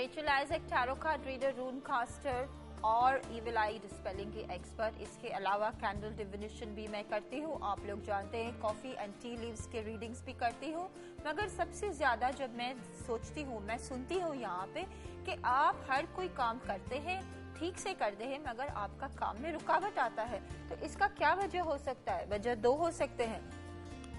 Rachel Isaac tarot card reader, rune caster और evil eye dispelling की expert. इसके अलावा कैंडल डिविनेशन भी मैं करती हूँ। आप लोग जानते हैं कॉफी एंड टी लीव्स के रीडिंग्स भी करती हूँ। मगर सबसे ज्यादा जब मैं सोचती हूँ, मैं सुनती हूँ यहाँ पे कि आप हर कोई काम करते हैं, ठीक से करते हैं, मगर आपका काम में रुकावट आता है। तो इसका क्या वजह हो सकता है? वजह दो हो सकते हैं।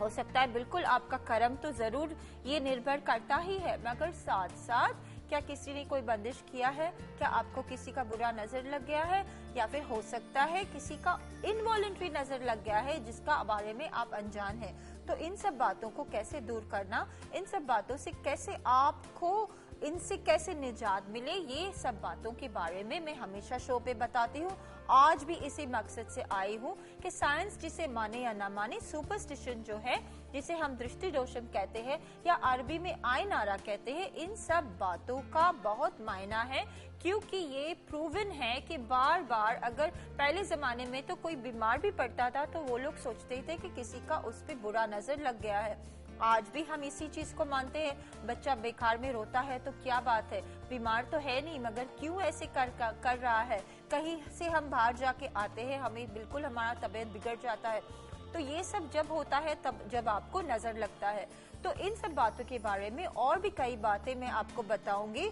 हो सकता है बिल्कुल आपका कर्म तो जरूर ये निर्भर करता ही है, मगर साथ साथ क्या किसी ने कोई बंदिश किया है, क्या आपको किसी का बुरा नजर लग गया है, या फिर हो सकता है किसी का इनवॉलंटरी नजर लग गया है जिसका बारे में आप अनजान हैं। तो इन सब बातों को कैसे दूर करना, इन सब बातों से कैसे आपको इनसे कैसे निजात मिले, ये सब बातों के बारे में मैं हमेशा शो पे बताती हूँ। आज भी इसी मकसद से आई हूँ कि साइंस जिसे माने या ना माने, सुपरस्टिशन जो है जिसे हम दृष्टि दोषम कहते हैं या अरबी में आइन आरा कहते हैं, इन सब बातों का बहुत मायना है। क्योंकि ये प्रूवन है कि बार बार अगर पहले जमाने में तो कोई बीमार भी पड़ता था तो वो लोग सोचते थे कि किसी का उस पर बुरा नजर लग गया है। आज भी हम इसी चीज को मानते हैं। बच्चा बेकार में रोता है तो क्या बात है, बीमार तो है नहीं, मगर क्यों ऐसे कर रहा है। कहीं से हम बाहर जाके आते हैं, हमें बिल्कुल हमारा तबीयत बिगड़ जाता है। तो ये सब जब होता है तब जब आपको नजर लगता है। तो इन सब बातों के बारे में और भी कई बातें मैं आपको बताऊंगी।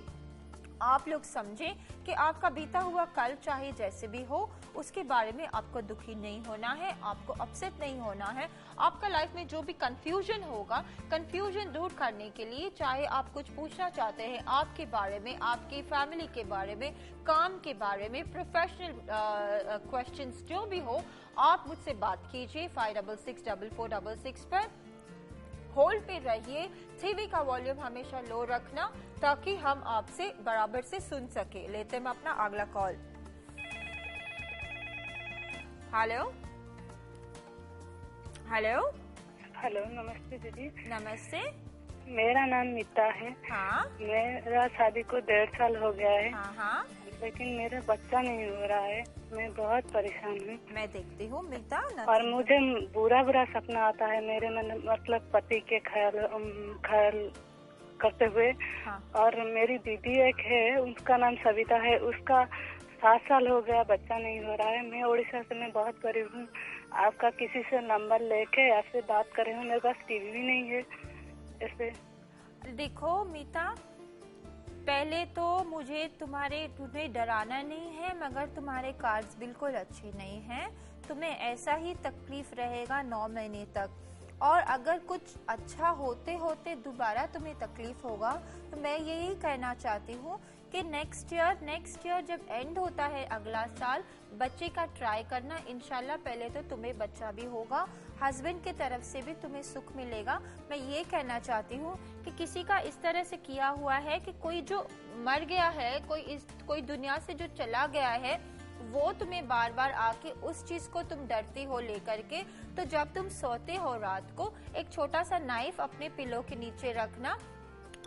आप लोग समझें कि आपका बीता हुआ कल चाहे जैसे भी हो, उसके बारे में आपको दुखी नहीं होना है, आपको अपसेट नहीं होना है। आपका लाइफ में जो भी कंफ्यूजन होगा, कंफ्यूजन दूर करने के लिए, चाहे आप कुछ पूछना चाहते हैं आपके बारे में, आपकी फैमिली के बारे में, काम के बारे में, प्रोफेशनल क्वेश्चंस जो भी हो, आप मुझसे बात कीजिए 566446 पर। होल्ड पे रहिए, टीवी का वॉल्यूम हमेशा लो रखना ताकि हम आपसे बराबर से सुन सके। लेते हैं अपना अगला कॉल। हेलो हेलो हेलो, नमस्ते दीदी। नमस्ते। मेरा नाम मीता है। हाँ। मेरा शादी को 1.5 साल हो गया है। हाँ हाँ। लेकिन मेरा बच्चा नहीं हो रहा है। मैं बहुत परेशान हूँ। मैं देखती हूँ मीता। और मुझे बुरा बुरा सपना आता है मेरे मन, मतलब पति के ख्याल करते हुए। हाँ। और मेरी दीदी एक है, उसका नाम सविता है, उसका 7 साल हो गया, बच्चा नहीं हो रहा है। मैं उड़ीसा से मैं बहुत गरीब हूँ। आपका किसी से नंबर लेके आपसे बात कर रही हूँ। मेरे पास टीवी भी नहीं है। ऐसे देखो मीता, पहले तो मुझे तुम्हें डराना नहीं है, मगर तुम्हारे कार्ड्स बिल्कुल अच्छे नहीं हैं। तुम्हें ऐसा ही तकलीफ रहेगा 9 महीने तक। और अगर कुछ अच्छा होते होते दोबारा तुम्हें तकलीफ होगा तो मैं यही कहना चाहती हूँ कि नेक्स्ट ईयर जब एंड होता है, अगला साल, बच्चे का ट्राई करना। इंशाल्लाह पहले तो तुम्हें बच्चा भी होगा, हस्बैंड की तरफ से भी तुम्हें सुख मिलेगा। मैं ये कहना चाहती हूँ कि किसी का इस तरह से किया हुआ है कि कोई जो मर गया है, कोई दुनिया से जो चला गया है, वो तुम्हें बार बार आके उस चीज को तुम डरती हो लेकर के। तो जब तुम सोते हो रात को, एक छोटा सा नाइफ अपने पिलो के नीचे रखना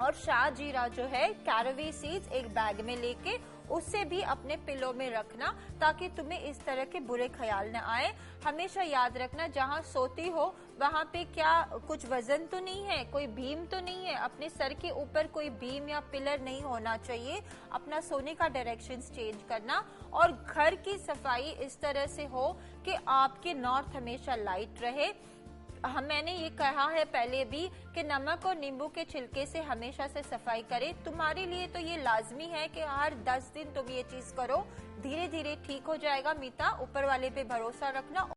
और शाह जीरा जो है, कैरवे सीड्स एक बैग में लेके उससे भी अपने पिलो में रखना ताकि तुम्हें इस तरह के बुरे ख्याल न आए। हमेशा याद रखना जहाँ सोती हो वहाँ पे क्या कुछ वजन तो नहीं है, कोई भीम तो नहीं है, अपने सर के ऊपर कोई भीम या पिलर नहीं होना चाहिए। अपना सोने का डायरेक्शन चेंज करना और घर की सफाई इस तरह से हो कि आपके नॉर्थ हमेशा लाइट रहे। मैंने ये कहा है पहले भी कि नमक और नींबू के छिलके से हमेशा से सफाई करें। तुम्हारे लिए तो ये लाजमी है कि हर 10 दिन तुम ये चीज करो, धीरे धीरे ठीक हो जाएगा। मीता, ऊपर वाले पे भरोसा रखना।